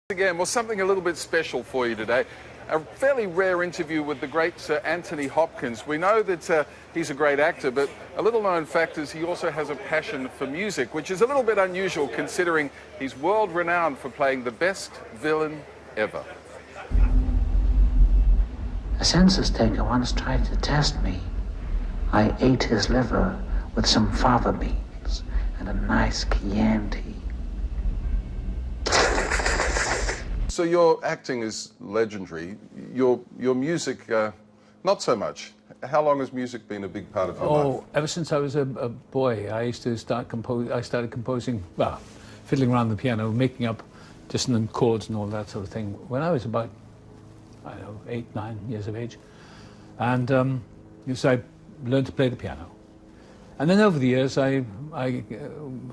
Again, well, something a little bit special for you today. A fairly rare interview with the great Sir Anthony Hopkins. We know that he's a great actor, but a little known fact is he also has a passion for music, which is a little bit unusual considering he's world renowned for playing the best villain ever. A census taker once tried to test me. I ate his liver with some fava beans and a nice Chianti. So your acting is legendary. Your music, not so much. How long has music been a big part of your life? Oh, ever since I was a boy, I used to I started composing, well, fiddling around the piano, making up dissonant chords and all that sort of thing when I was about, I don't know, 8, 9 years of age. And so I learned to play the piano. And then over the years, I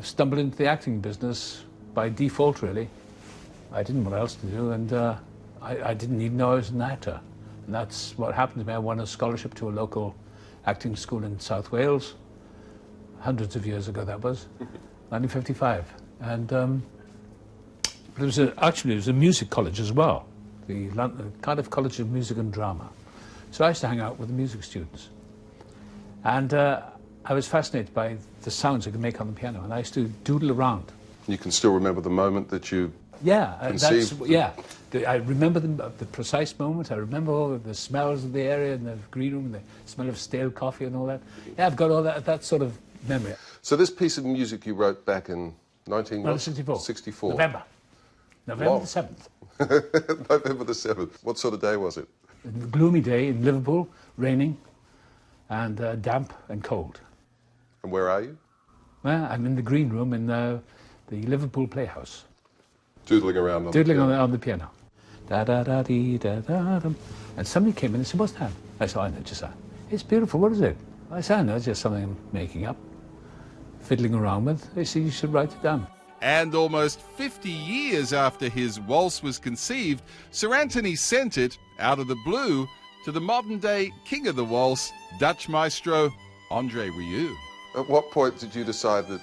stumbled into the acting business by default, really. I didn't know what else to do, and I didn't even know I was an actor. And that's what happened to me. I won a scholarship to a local acting school in South Wales, hundreds of years ago that was, 1955. And actually it was a music college as well, the Cardiff College of Music and Drama. So I used to hang out with the music students. And I was fascinated by the sounds I could make on the piano, and I used to doodle around. You can still remember the moment that you Yeah, I remember the precise moment. I remember all the smells of the area and the green room, and the smell of stale coffee and all that. Yeah, I've got all that sort of memory. So this piece of music you wrote back in 1964. 64. November the 7th. November the 7th. What sort of day was it? A gloomy day in Liverpool, raining, and damp and cold. And where are you? Well, I'm in the green room in the Liverpool Playhouse. Doodling around on the piano. Da-da-da-dee-da-da-dum. And somebody came in and said, "What's that?" I said, "I know, just that. It's beautiful, what is it?" I said, "I know, it's just something I'm making up, fiddling around with." They said, "You should write it down." And almost 50 years after his waltz was conceived, Sir Anthony sent it, out of the blue, to the modern-day king of the waltz, Dutch maestro André Rieu. At what point did you decide that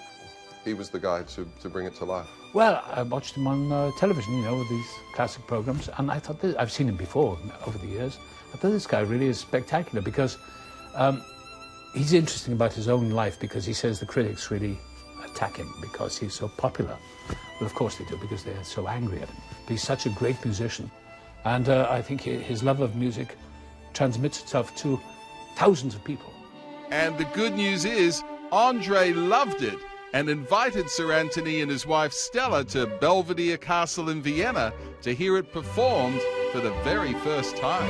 he was the guy to bring it to life? Well, I watched him on television, you know, with these classic programs, and I thought, I've seen him before over the years. I thought this guy really is spectacular because he's interesting about his own life, because he says the critics really attack him because he's so popular. Well, of course they do, because they're so angry at him. But he's such a great musician, and I think his love of music transmits itself to thousands of people. And the good news is, André loved it and invited Sir Anthony and his wife Stella to Belvedere Castle in Vienna to hear it performed for the very first time.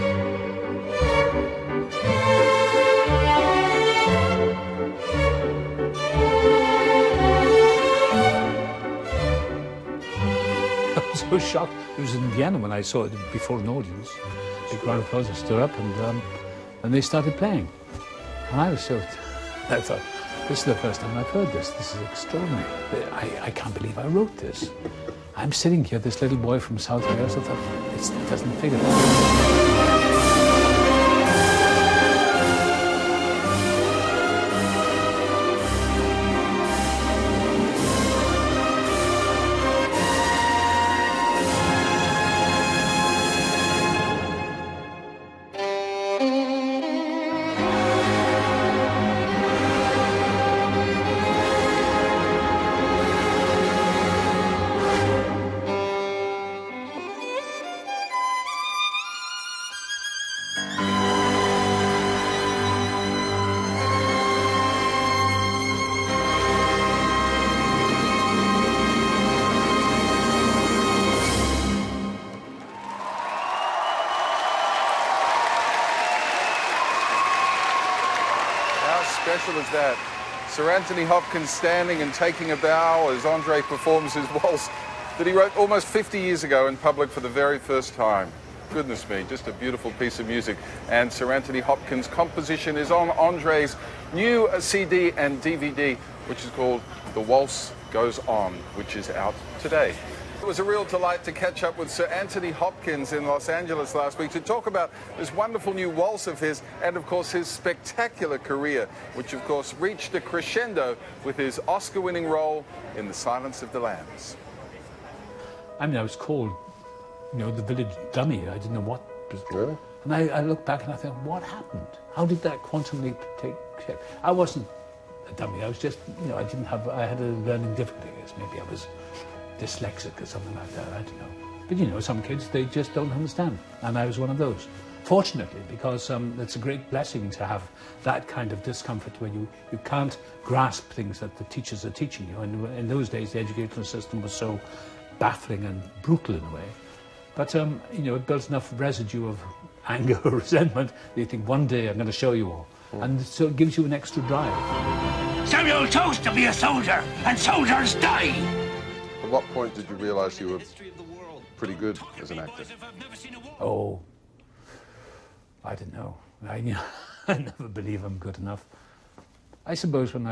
I was so shocked. It was in Vienna when I saw it before an audience. The crowd applause, I stood up and they started playing. And I was so... I thought, this is the first time I've heard this. This is extraordinary. I can't believe I wrote this. I'm sitting here, this little boy from South Wales. I thought, it doesn't figure. How special is that? Sir Anthony Hopkins standing and taking a bow as André performs his waltz that he wrote almost 50 years ago in public for the very first time. Goodness me, just a beautiful piece of music. And Sir Anthony Hopkins' composition is on André's new CD and DVD, which is called The Waltz Goes On, which is out today. It was a real delight to catch up with Sir Anthony Hopkins in Los Angeles last week to talk about this wonderful new waltz of his and, of course, his spectacular career, which, of course, reached a crescendo with his Oscar-winning role in The Silence of the Lambs. I mean, I was called you know, the village dummy. I didn't know what was... Really? And I look back and I think, what happened? How did that quantum leap take shape? I wasn't a dummy. I was just, you know, I had a learning difficulty. I guess maybe I was dyslexic or something like that. I don't know. But, you know, some kids, they just don't understand. And I was one of those. Fortunately, because it's a great blessing to have that kind of discomfort where you can't grasp things that the teachers are teaching you. And in those days, the educational system was so baffling and brutal in a way. But, you know, it builds enough residue of anger or resentment that you think, one day I'm going to show you all. And so it gives you an extra drive. Samuel chose to be a soldier, and soldiers die! At what point did you realise you were pretty good as an actor? Oh, I don't know. I never believe I'm good enough. I suppose when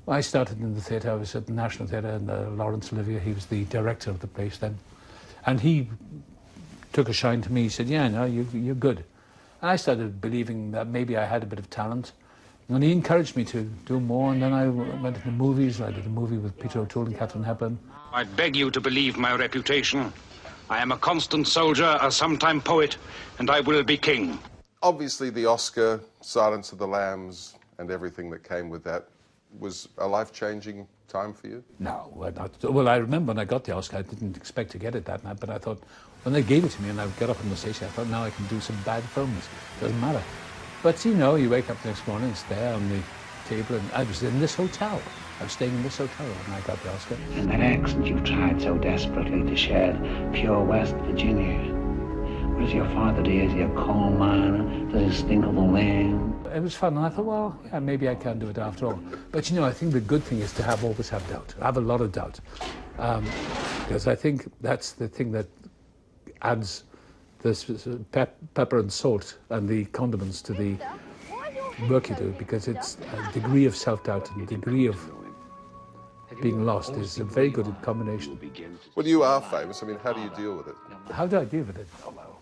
I started in the theatre, I was at the National Theatre, and Laurence Olivier, he was the director of the place then. And he took a shine to me. He said, yeah, no, you're good. And I started believing that maybe I had a bit of talent. And he encouraged me to do more, and then I went into movies. I did a movie with Peter O'Toole and Katharine Hepburn. I beg you to believe my reputation. I am a constant soldier, a sometime poet, and I will be king. Obviously, the Oscar, Silence of the Lambs, and everything that came with that was a life-changing time for you? No, well, I remember when I got the Oscar, I didn't expect to get it that night, but I thought, when they gave it to me and I got up on the stage, I thought, now I can do some bad films. Doesn't matter. But, you know, you wake up the next morning, it's there on the table, and I was in this hotel. I was staying in this hotel when I got the Oscar. And that accent you've tried so desperately to shed, pure West Virginia. What does your father do? Is he a coal miner? Does he stink of the land? It was fun, and I thought, well, yeah, maybe I can do it after all. But, you know, I think the good thing is to always have doubt. I have a lot of doubt. Because I think that's the thing that adds this pepper and salt and the condiments to the work you do, because it's a degree of self-doubt and a degree of being lost is a very good combination. Well, you are famous. I mean, how do you deal with it? How do I deal with it? Oh, well,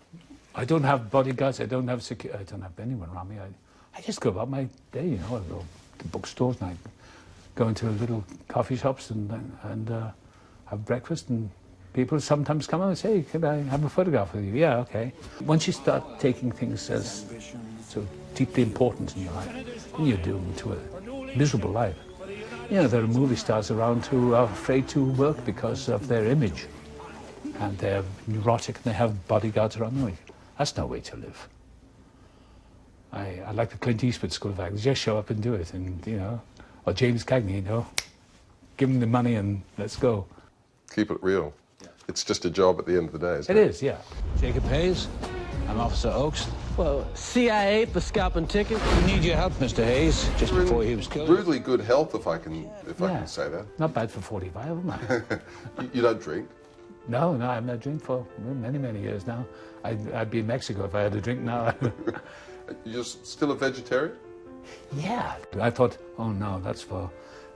I don't have bodyguards. I don't have security. I don't have anyone around me. I just go about my day, you know. I go to bookstores and I go into little coffee shops and have breakfast, and people sometimes come out and say, can I have a photograph with you? Yeah, okay. Once you start taking things as so deeply important in your life, then you're doomed to a miserable life. You know, there are movie stars around who are afraid to work because of their image. And they're neurotic and they have bodyguards around them. That's no way to live. I like the Clint Eastwood school of acting. Just show up and do it. And, you know, or James Cagney, you know, give him the money and let's go. Keep it real. Yeah. It's just a job at the end of the day, isn't it? It is, yeah. Jacob Hayes. I'm Officer Oakes. Well, CIA for scalping tickets. We need your help, Mr. Hayes, just before he was killed. Rudely good health, if I can say that. Not bad for 45, am I? You don't drink? No, I haven't had a drink for many, many years now. I'd be in Mexico if I had a drink now. You're still a vegetarian? Yeah. I thought, oh no, that's for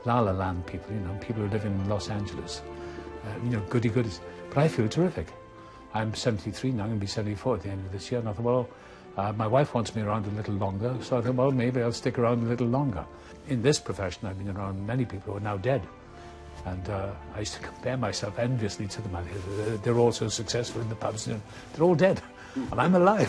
La La Land people, you know, people who live in Los Angeles. You know, goody-goodies. But I feel terrific. I'm 73 now, I'm going to be 74 at the end of this year, and I thought, well, my wife wants me around a little longer, so I thought, well, maybe I'll stick around a little longer. In this profession, I've been around many people who are now dead, and I used to compare myself enviously to them. They're all so successful in the pubs, and they're all dead, and I'm alive.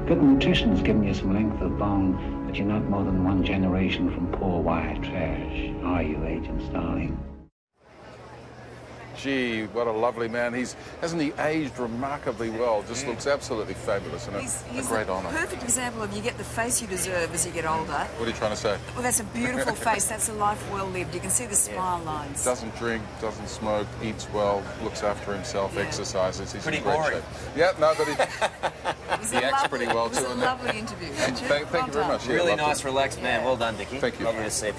Good nutrition's giving you some length of bone, but you're not more than one generation from poor white trash, are you, Agent Starling? Gee, what a lovely man. Hasn't he aged remarkably well? Just looks absolutely fabulous, and he's a great honour. Perfect example of you get the face you deserve as you get older. What are you trying to say? Well, that's a beautiful face. That's a life well lived. You can see the smile lines. Doesn't drink, doesn't smoke, eats well, looks after himself, exercises. He's pretty in great boring. shape. Yeah, no, but he acts pretty well too. It was a and lovely interview. thank you very much. Yeah, Really nice, relaxed man. Well done, Dickie. Thank you. Lovely to see.